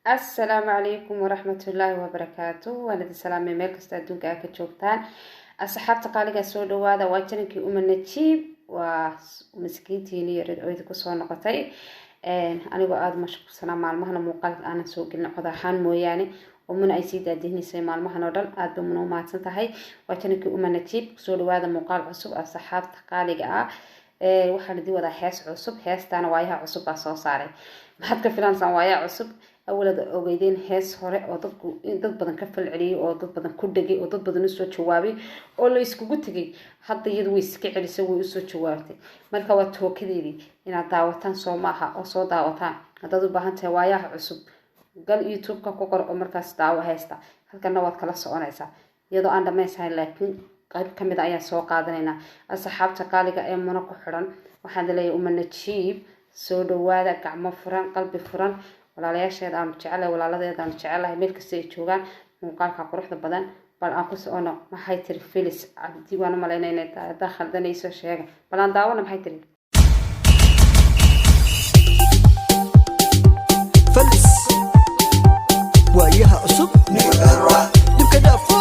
السلام عليكم ورحمة الله وبركاته. وانا السلام ميل كستا دونك اكا جوجتان اصحاب تقاليقا سو دوادا واجنكي نجيب ومسكينتيني يريد اويد كسو نقطي انيغو aad mashquulsana maalmahan muuqaalka aan soo gelin qodaxan mooyaane ومن اي سي دادينيسay maalmahan oo dhan aad buu u maadsan tahay waajinكي نجيب soo dhawaada muuqaal cusub asxaab taqaaliga ah waxaan idin wadaa hees cusub heestaana waayaha cusub baa soo saaray maxaad ka filansan waayaha cusub awalada ogeydeen hees hore oo dad badan ka falceliyay oo dad badan ku dhagay oo dad badan u soo jawaabay oo la iskugu tagay hadda iyadu way iska celisay way u soo jawaabtay marka waa tookadeedii inaad daawataan Soomaha oo soo daawataan haddaad u baahan tahay waayaha cusub gal YouTube-ka ku qor oo markaas daawo heesta halkana waad kala soconaysaa iyadoo aan dhameysahay laakiin qayb kamid ayaa soo qaadanaynaa asxaabta qaaliga ee mana ku xiran waxaan leeyahay najiib soo dhawaada gacmo furan qalbi furan walaalayaasheeda aan jecelahay walaaladeeda aan jecelahay meel kasta ay joogaan muuqaalka quruxda badan bal aan ku soo maxay tiri Filis Cabdi waan maleynaa inay khaldanayso sheega bal aan daawana maxay tiri Filis waayaha cusub dibka dhaafo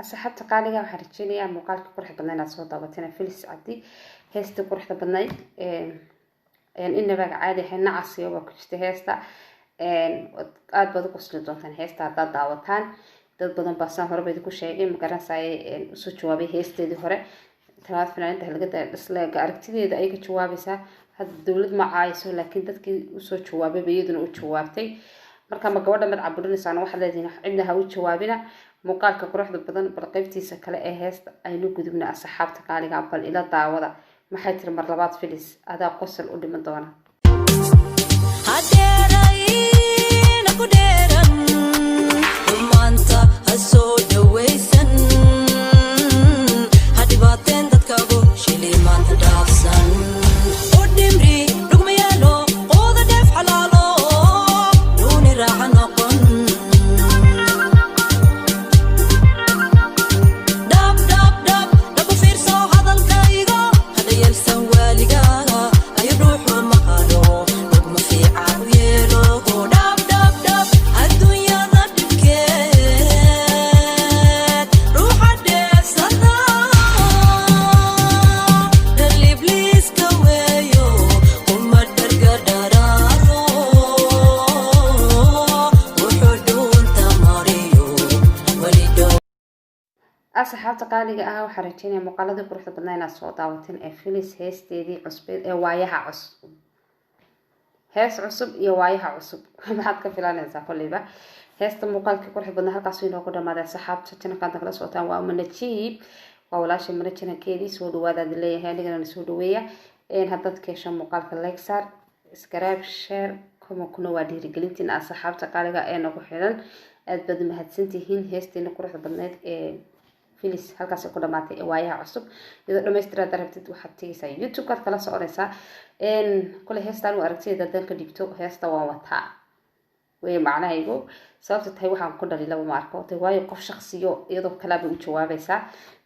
asxaabta qaaliga waxaan rajeynayaa muuqaalka quruxda badan inaad soo daawateen Filis Cabdi heesta quruxda badnayd inaba caadi ahayn nacasiyo waa ku jirta heesta aad baad u qosli doontaan heesta haddaad daawataan dad badan baa saan horeba idinku sheegay ma garanaysaay usoo jawaabay heesteedii hore tawaad fanaanada halgada dhislaaga aragtideeda ay ka jawaabaysaa hadda dawlad ma caayso laakiin dadkii usoo jawaabay iyaduna u jawaabtay marka ma gabadha mid caburinaysan waxa leedahay cidna ha u jawaabina muuqaalka quruxda badan bal qaybtiisa kale ee heesta aynu gudubna asxaabta qaaliga bal ila daawada maxay tiri mar labaad Filis adaa qosol u dhiman doona hadeerayna ku dheeran maanta hasoo dhawaysan hadibaateen dadkaagu shilay maanta dhaafsan u dhimri dhugmayaalo qooda dheef xalaalo duuni raaxa noqon asxaabta qaaliga ah waxaan rajeynayaa muuqaaladii quruxda badnaa inaad soo daawateen ee Filis heesteedii cusbeed ee waayaha cusub hees cusub iyo waayaha cusub maxaad ka filanaysaa kulliba heesta muuqaalkii quruxda badnaa halkaas inoo ku dhamaaday asxaabta channelka kala socotaan waa najiib waa walaasha channelkeedii soo dhawaada leeyahay anigana soo dhaweeya haddaad ka hesho muuqaalka like saar subscribe share kuna waa dhiirigelintiin asxaabta qaaliga ee nagu xiran aad baad mahadsantihiin heesteena quruxda badneed ee filis halkaas ku dhamaatay waayaha cusub iyadoo dhammaystiraad rabtid waxaad tegaysaa youtube-kaad kala soconaysaa kule heestaan u aragtida dadan ka dhibto heesta waan wataa way macnahaygu sababta tahay waxaan ku dhali laba marko tay waayo qof shakhsiyo iyadoo kalaaba u jawaabaysaa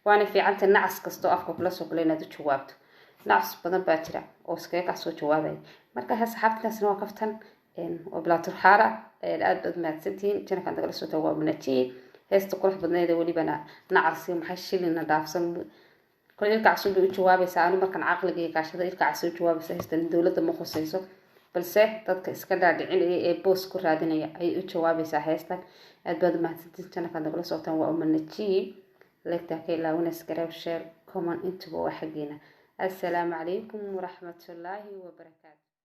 waana fiicanta nacas kasto afka kula soo galay inaad u jawaabto nacas badan baa jira oo iskaga ka soo jawaabay marka asxaabtaasna waa kaftan oo bilaaturxaara aad baad mahadsantihiin jankan dagala soo tago manaji heesta qurux badneed walibana nacas maxay shilina dhaafsan kule ilka cusub u jawaabaysaa anu markan caqliga kaashada ilka cusub jawaabaysaa heestan dawladda ma khusayso balse dadka iska dhaadhicinaya ee boos ku raadinaya ay u jawaabaysaa heestan aad baad mahadsantihiin jankan dagala soo tago waa manaji leegtaa ka ilaawina subscribe share comment intuba waa xageena السلام عليكم ورحمة الله وبركاته